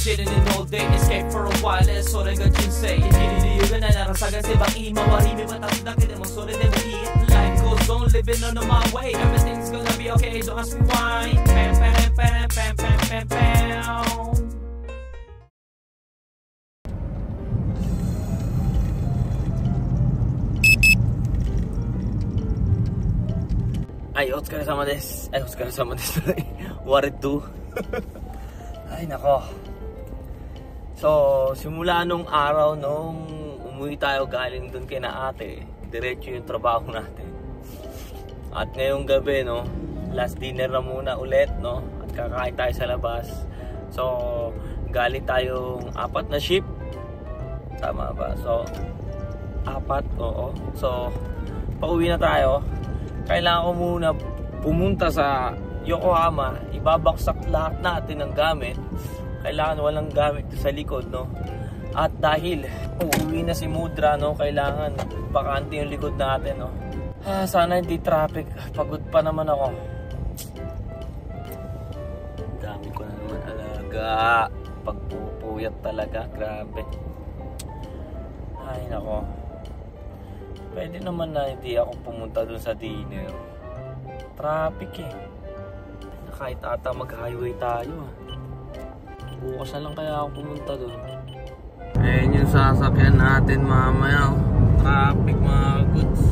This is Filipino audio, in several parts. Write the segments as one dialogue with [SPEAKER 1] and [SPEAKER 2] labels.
[SPEAKER 1] sitting in all day, escape for a while, それが人生。生きる理由がないなら探せばいい。周り見渡すだけでもそれでもいい。Life goes on, living on my way. Everything's gonna be okay, don't ask me why. Pam, pam, pam, pam, pam, pam, pam. はい、お疲れ様です。はい、お疲れ様です。What it do? Ay, nako. So, simula nung araw nung umuwi tayo galing dun kay na ate, diretso yung trabaho natin. At ngayong gabi, no, last dinner na muna ulit, no, at kakain tayo sa labas. So, galing tayong 4 na shift. Tama ba? So, 4, oo. So, pauwi na tayo. Kailangan ko muna pumunta sa Yokohama, ibabaksak lahat natin ng gamit. Kailangan walang gamit sa likod, no? At dahil uuwi na si Mudra, no, kailangan bakante yung likod natin, no? Sana hindi traffic. Pagod pa naman ako. Dami ko na naman alaga. Pagpupuyat talaga, grabe. Ay, nako. Pwede naman na hindi ako pumunta dun sa dinner. Traffic eh. Kahit ata mag-highway tayo ah. Bukas na lang kaya ako pumunta dun. Ayun yung sasakyan natin mamaya. Traffic mga goods.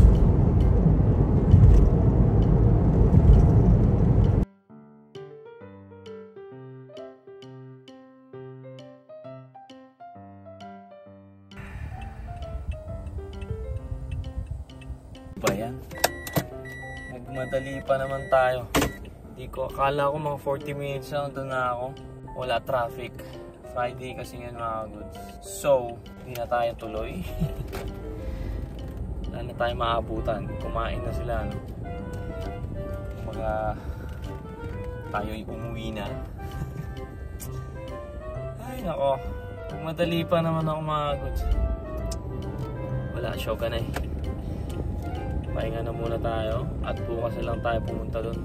[SPEAKER 1] Ba yan? Nagmadali pa naman tayo. Hindi ko, akala ko mga 40 minutes na doon na ako. Wala traffic. Friday kasi yan mga goods. So, hindi na tayo tuloy. Wala na tayo maabutan. Kumain na sila, no? Mga tayo'y umuwi na. Ay, nako. Nagmadali pa naman ako mga goods. Wala, show ka na eh. Pahinga na muna tayo at bukas na lang tayo pumunta doon.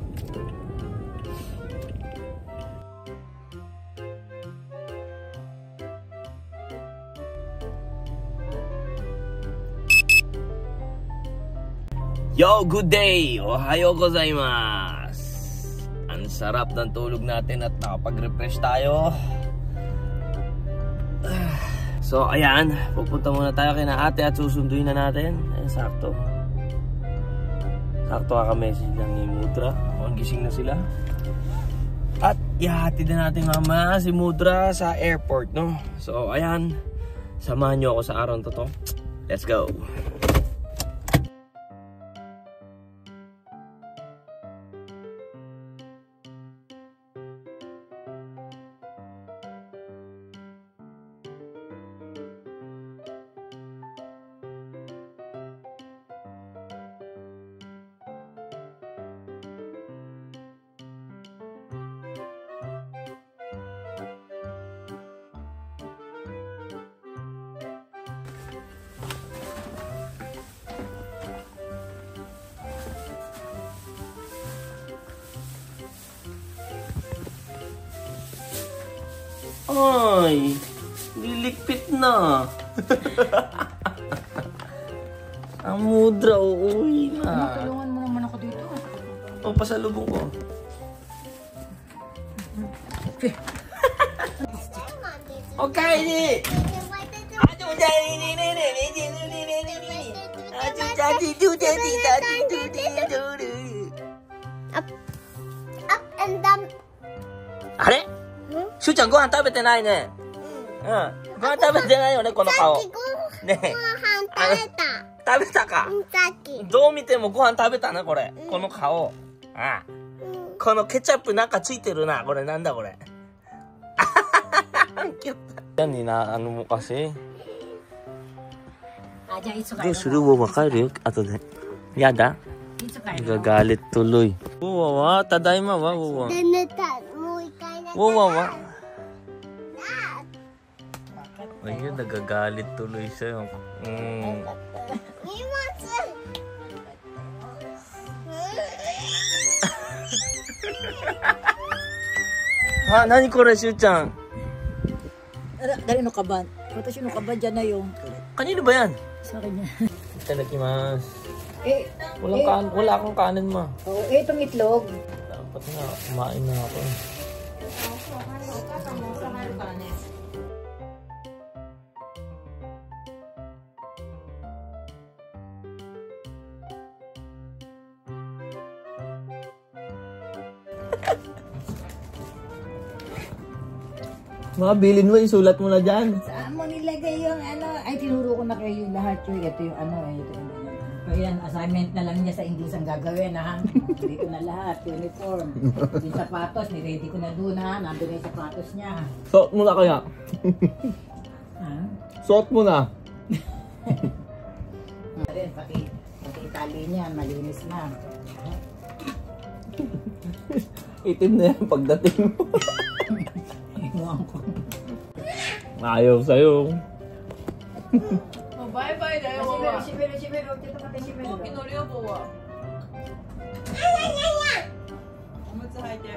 [SPEAKER 1] Yo, good day! Ohayo gozaimasu! Ang sarap ng tulog natin at nakapag-refresh tayo. So, ayan. Pupunta muna tayo kay na ate at susunduin na natin. Ayan, sakto. Sakto kaka-message lang ni Mudra. Gising na sila. At ihatid na natin mama si Mudra sa airport, no? So, ayan. Samahan nyo ako sa araw na to. Let's go! Ay, lilikpit na. Ang Mudra, uuwi na.
[SPEAKER 2] Tulungan mo naman ako dito.
[SPEAKER 1] O, pasalubong ko. Okay, ni.
[SPEAKER 3] Up and down.
[SPEAKER 1] あれしゅうちゃんご飯食べてないね。うん。ご飯食べてないよね、この顔。
[SPEAKER 3] さっきご飯食べた。
[SPEAKER 1] 食べたか。
[SPEAKER 3] さっき。
[SPEAKER 1] どう見てもご飯食べたな、これ。この顔。ああ。このケチャップなんかついてるな。これなんだこれ。Yan, hinaan mo kasi. Hindi, sure mo makairo. Ato din. Yada? Nagagalit tuloy. Wawa, tadayma wa, wawa. Wawa. Ayun, nagagalit tuloy siya. Ha, nani kore, Shu-chan?
[SPEAKER 2] Dali no kaban. Watashi no kaban dyan na yung.
[SPEAKER 1] Kanino ba yan?
[SPEAKER 2] Sa kanya.
[SPEAKER 1] Itadakimasu.
[SPEAKER 2] Eh,
[SPEAKER 1] Wala akong kanin ma.
[SPEAKER 2] oh, itong itlog.
[SPEAKER 1] Dapat nga, kumain na ako. Mga bilin mo, isulat mo na dyan.
[SPEAKER 2] Saan mo nilagay yung ano? Ay, tinuro ko na kayo yung lahat yun. Ito yung ano, ito yung ano. Kaya assignment na lang niya sa English ang gagawin, ha? Dito na lahat, uniform. Yung sapatos, niready ko na doon, ha? Nandun yung sapatos niya.
[SPEAKER 1] Suot mo na kaya.
[SPEAKER 2] Ha?
[SPEAKER 1] Suot mo na.
[SPEAKER 2] Pati tali niya, malinis na.
[SPEAKER 1] Itim na yan pagdating mo.
[SPEAKER 2] Iwan ko.
[SPEAKER 1] Ayaw sa'yo.
[SPEAKER 4] Bye-byeだよ。
[SPEAKER 2] 閉める、ちょっと待って、閉める。
[SPEAKER 4] 飛行機乗るよ、坊は。おむつ履いて。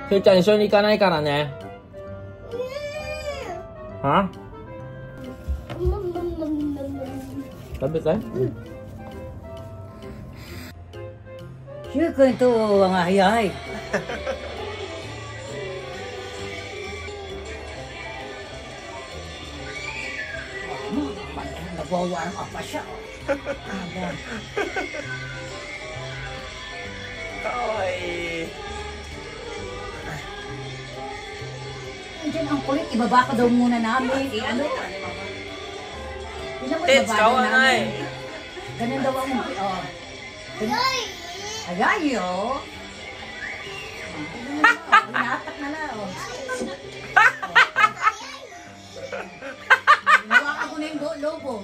[SPEAKER 1] しゅうちゃん一緒に行かないからね。は食べたい
[SPEAKER 2] シュウ君とはが早い。Nagwawarm up pa siya.
[SPEAKER 1] Kawaii.
[SPEAKER 2] Diyan ang kulit, ibaba ka daw muna namin. Eh ano?
[SPEAKER 1] Tits, kawanay.
[SPEAKER 2] Ganun daw ang oh. Ayayo. Inatak na lang. Nawakan ko na yung lobo.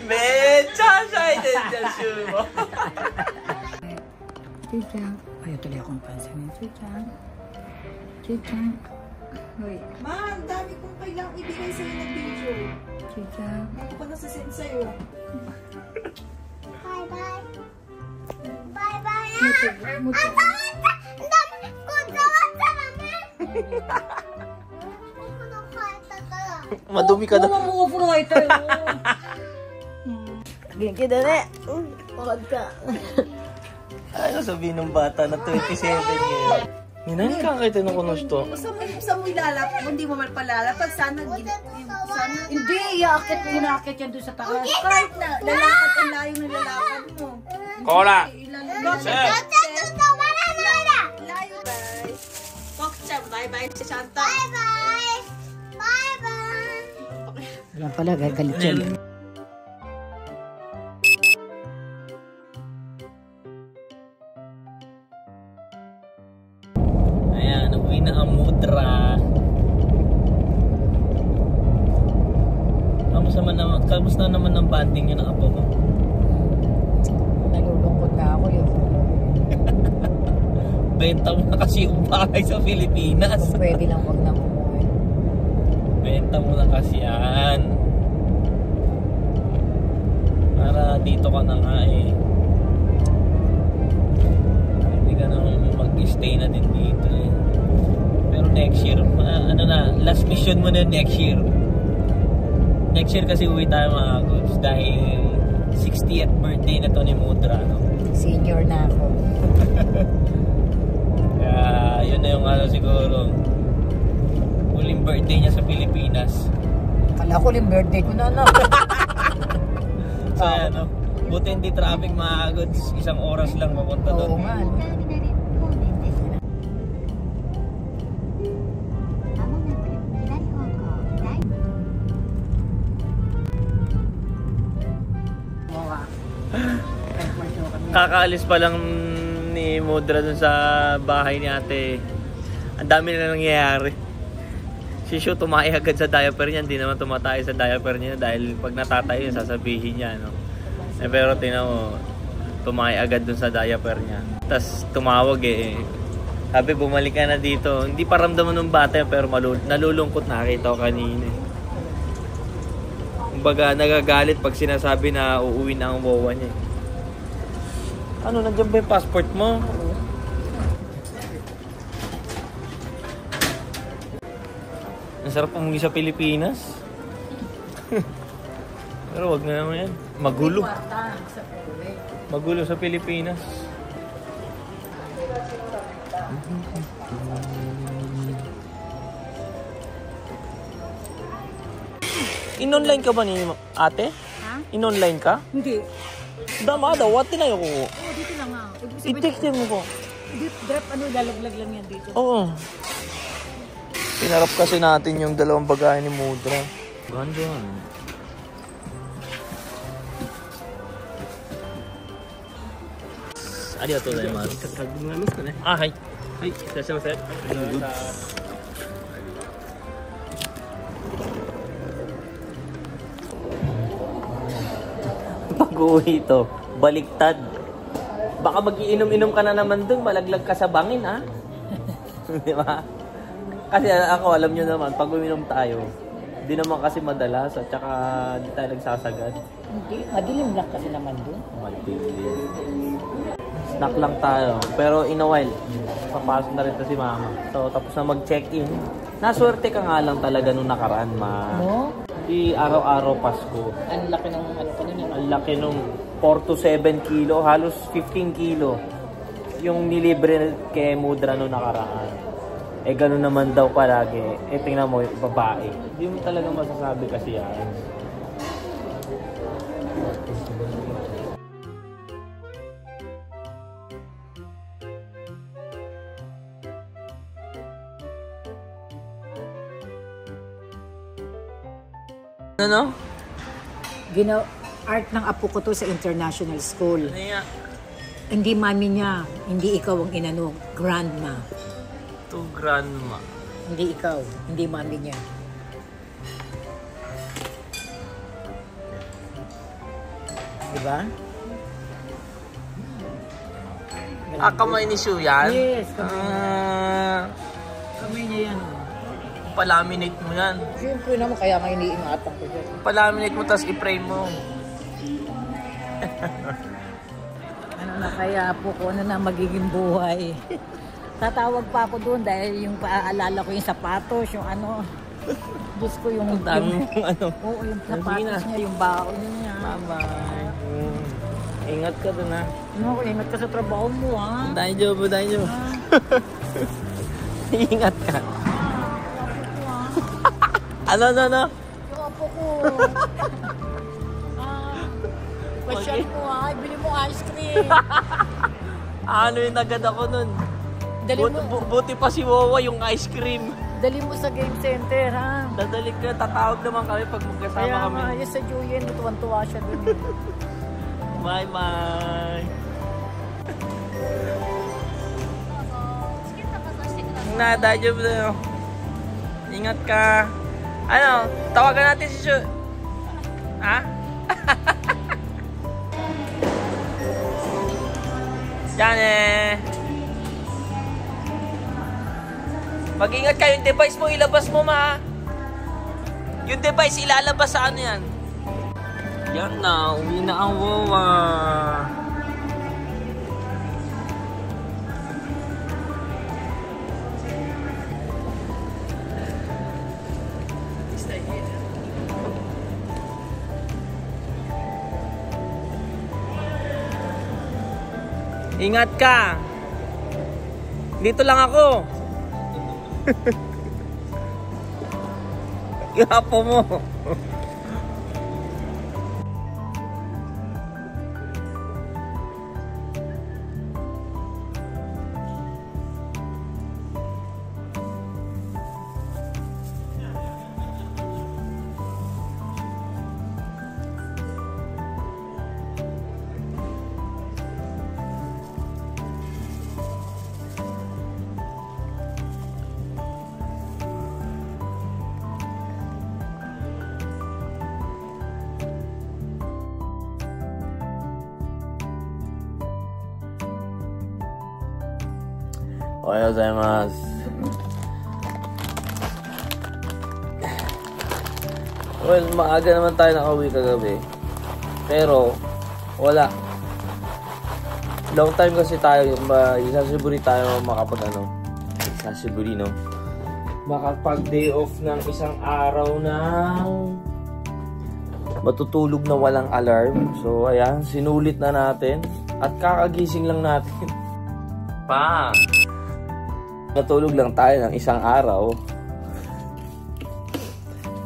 [SPEAKER 1] Mecha shy desuじゃん、シュウも。
[SPEAKER 2] ちゅうちゃん。Ayaw tuloy akong pansin. Chui-chan. Chui-chan. Hoy.
[SPEAKER 4] Ma, ang dami kong kailangang ibigay sa'yo ng video.
[SPEAKER 2] Chui-chan.
[SPEAKER 4] Ako pa nasasend sa'yo.
[SPEAKER 3] Bye-bye. Bye-bye.
[SPEAKER 2] Muto.
[SPEAKER 1] Madumi ka na.
[SPEAKER 2] Oo, puro ito.
[SPEAKER 3] Gigi na na. Pagod ka.
[SPEAKER 1] Ano sabihin ng bata na 27 ngayon? Minani ka kayo tinong kunos to?
[SPEAKER 4] Sa mo ilalap, hindi mo man palalapag. Sana,
[SPEAKER 2] Hindi, inaakit yan doon sa taas.
[SPEAKER 4] kahit na lalakad ang layo ng lalakad mo.
[SPEAKER 1] Kola!
[SPEAKER 4] Layo, guys. Kokcha, bye-bye si Shanta.
[SPEAKER 3] Bye-bye. Bye-bye.
[SPEAKER 2] Yan pala, galit yan.
[SPEAKER 1] Ayan, uwi na ang mudra. Kamusta naman ang banding niyo ng apo mo?
[SPEAKER 2] Nalulungkot na ako yun.
[SPEAKER 1] Benta mo na kasi yung bahay sa Pilipinas.
[SPEAKER 2] Kung pwede lang wag na umuwi.
[SPEAKER 1] Benta mo na kasi yan. Para dito ka na nga eh. Hindi ka na mag-stay na din dito eh. Pero next year, ano na, last mission mo na next year. Next year kasi uwi tayo mga goods dahil 60th birthday na to ni Mudra, no?
[SPEAKER 2] Senior na ako.
[SPEAKER 1] Kaya yun na yung ano siguro huling birthday niya sa Pilipinas.
[SPEAKER 2] Kala ko yung birthday ko na na.
[SPEAKER 1] So ano, buti hindi traffic mga goods, 1 oras lang mapunta
[SPEAKER 2] Oo
[SPEAKER 1] doon.
[SPEAKER 2] nga.
[SPEAKER 1] Kakaalis pa lang ni Mudra dun sa bahay ni ate. Ang dami na nangyayari. Si Shu tumae agad sa diaper niya. Hindi naman tumatay sa diaper niya dahil pag natatay yun, sasabihin niya. No? Eh, pero tingnan mo, tumae agad dun sa diaper niya. Tapos tumawag eh. Sabi, bumalik ka na dito. Hindi pa ramdaman ng bata pero nalulungkot nakita ko kanina. Kumbaga nagagalit pag sinasabi na uuwi na ang wawa niya. Ano, nandiyan ba yung passport mo? Ang sarap umuwi sa Pilipinas. Pero wag na naman yan. Magulo. Magulo sa Pilipinas. In-online ka ba ni ate?
[SPEAKER 2] Ha?
[SPEAKER 1] In-online ka?
[SPEAKER 2] Hindi.
[SPEAKER 1] Dama daw, wati na yun ko.
[SPEAKER 2] Oo, dito lang nga.
[SPEAKER 1] I-text mo ko.
[SPEAKER 2] Drop, lalaglag lang yan dito.
[SPEAKER 1] Oo. Pinarap kasi natin yung dalawang bagahe ni Mudra. Ganda. Arigatou gozaimasu. Ah, hai. Hai, irashaimase. Pag-uwi ito, baliktad. Baka mag-iinom-inom ka na naman dun, malaglag ka sa bangin, ha? Di ba? Kasi ako, alam nyo naman, pag uminom tayo, di naman kasi madalas at saka di tayo nagsasagad.
[SPEAKER 2] Hindi, madilim lang kasi naman dun.
[SPEAKER 1] Madilim. Snack lang tayo. Pero in a while, papasok na rin to si mama. So, tapos na mag-check-in. Naswerte ka nga lang talaga nung nakaraan, ma.
[SPEAKER 2] No?
[SPEAKER 1] Di araw-araw Pasko.
[SPEAKER 2] Ang laki ng ano pa nun.
[SPEAKER 1] Ang laki nung 4 to 7 kilo, halos 15 kilo. Yung nilibre kay Mudra nung nakaraan. Eh, ganun naman daw palagi. Eh, tingnan mo, yung babae. Hindi mo talaga masasabi kasi yan. Ano?
[SPEAKER 2] Art ng apo ko to sa international school.
[SPEAKER 1] Ano yan?
[SPEAKER 2] Hindi mami niya, hindi ikaw ang inano, grandma.
[SPEAKER 1] To grandma.
[SPEAKER 2] Hindi ikaw, hindi mami niya. Diba?
[SPEAKER 1] Ah, kamay ni Shu yan?
[SPEAKER 2] Yes, kamay. Kamay niya yan.
[SPEAKER 1] Palaminate mo yan.
[SPEAKER 2] Siyempre naman, kaya nga iniingatan ko dyan.
[SPEAKER 1] Palaminate mo, tapos i-frame mo.
[SPEAKER 2] Ano na kaya po ko, ano na magiging buhay. Tatawag pa ako doon dahil yung paaalala ko yung sapatos, yung ano. Diyos ko yung...
[SPEAKER 1] Dami yung ano.
[SPEAKER 2] Oo, yung sapatos niya, yung baon niya.
[SPEAKER 1] Bye-bye. Ingat ka doon, ha.
[SPEAKER 2] Ano, ingat ka sa trabaho mo, ha?
[SPEAKER 1] Daijoubu, daijoubu. Ingat ka. Ano?
[SPEAKER 2] Yung apo ko. Pasyal mo, ha? Bili mo ice cream.
[SPEAKER 1] Ano yung agad ako nun? Buti pa si Wawa yung ice cream.
[SPEAKER 2] Dali mo sa game center, ha?
[SPEAKER 1] Dadalik ka, tatawag naman kami pag magkasama
[SPEAKER 2] Kaya
[SPEAKER 1] kami.
[SPEAKER 2] nga, yung sa Julian, tuwan-tuwa siya dun.
[SPEAKER 1] Bye-bye. Na, daijoubu na yun. Ingat ka. Ano, tawagan natin si Shu. Ha? Yan eh. Mag-ingat ka, yung device mo, ilabas mo, ma. Yung device, ilalabas sa ano yan. Yan na, uwi na ang Wawa. Ingat ka. Dito lang ako. Yapo mo. Ohayou gozaimasu. Well, maaga naman tayo nakauwi kagabi. Pero, wala. long time kasi tayo, isasiburi tayo isasiburi, no? Makapag day off ng isang araw ng matutulog na walang alarm. So, ayan, sinulit na natin. At kakagising lang natin. Natulog lang tayo ng isang araw.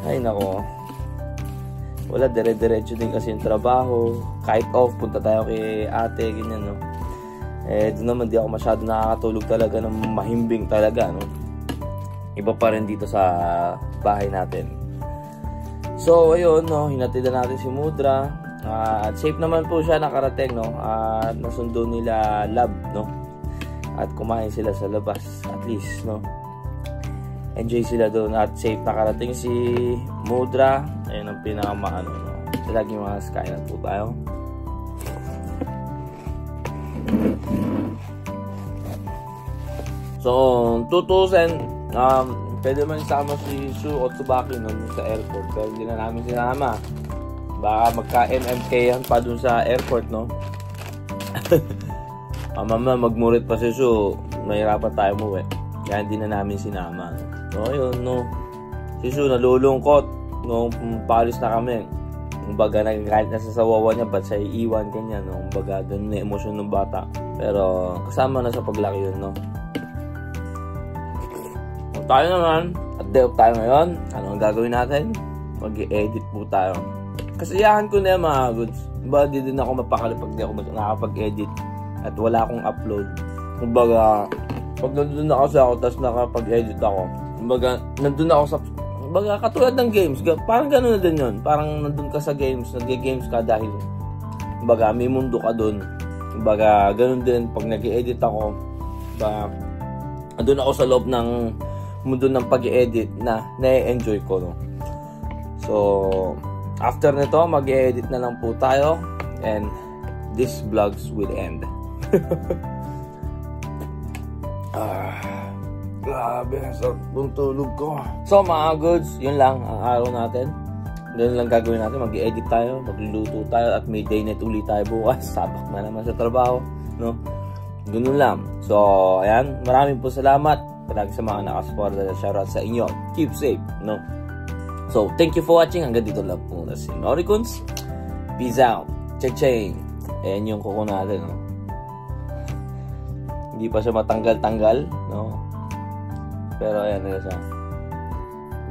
[SPEAKER 1] Ay, nako. Wala, dire-diretso din kasi yung trabaho. Kahit off, punta tayo kay ate, ganyan, no? Doon naman, di ako masyado nakakatulog talaga ng mahimbing talaga, no? Iba pa rin dito sa bahay natin. So, ayun, no, hinatidan natin si Mudra. At safe naman po siya nakarating, no? At nasundo nila lab, no? At kumain sila sa labas, at least, no? Enjoy sila doon at safe nakarating si Mudra. Ayun ang pinakamaano, no? Lagi mga sky na po tayo. So, 2000 pwede man isama si Shu o Tsubaki nun sa airport, pero hindi na namin sinama. Baka magka-MMK yan pa dun sa airport, no? Mama, magmurit pa si Shu, mahirapan tayo mo, kaya hindi na namin sinama. So, yun, no? Si Shu nalulungkot nung palis na kami. Kumbaga, kahit nasa sawawa niya, ba't siya iiwan, ganyan, no? Kumbaga, ganun na emosyon ng bata. Pero, kasama na sa paglaki yun, no? Tayo naman, at day off tayo ngayon. Ano ang gagawin natin? Mag-i-edit po tayo. Kasiyahan ko na yan, mga goods. Diba, di din ako mapakali pag di ako nakapag-edit at wala akong upload. Kumbaga, pag nandun ako sa ako, tapos nakapag-edit ako, kumbaga, nandun ako sa, kumbaga, katulad ng games. Parang gano'n na din yun. Parang nandun ka sa games, nag-games ka dahil, kumbaga, may mundo ka dun. Kumbaga, gano'n din, pag nag-i-edit ako, kumbaga, nandun ako sa loob ng mundo ng pag-i-edit na na-enjoy ko, no? So, after nito, mag-i-edit na lang po tayo and this vlogs will end. Grabe, sa tulog ko. So, mga goods, yun lang ang araw natin. Ganun lang gagawin natin. Mag-i-edit tayo, magluluto tayo, at may day net ulit tayo bukas. Sabak na naman sa trabaho, no? Ganun lang. So, ayan. Maraming po salamat. Palagi sa mga nakasuporta na shoutout sa inyo. Keep safe, no? So, thank you for watching. Hanggang dito lang po na si Noricons. Peace out. Cha-ching. Ayan yung kuko natin, no? Hindi pa siya matanggal-tanggal, no? Pero ayan na siya.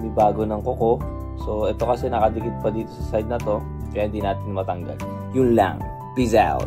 [SPEAKER 1] Hindi bago ng kuko. So, ito kasi nakadikit pa dito sa side na to. Kaya hindi natin matanggal. Yun lang. Peace out.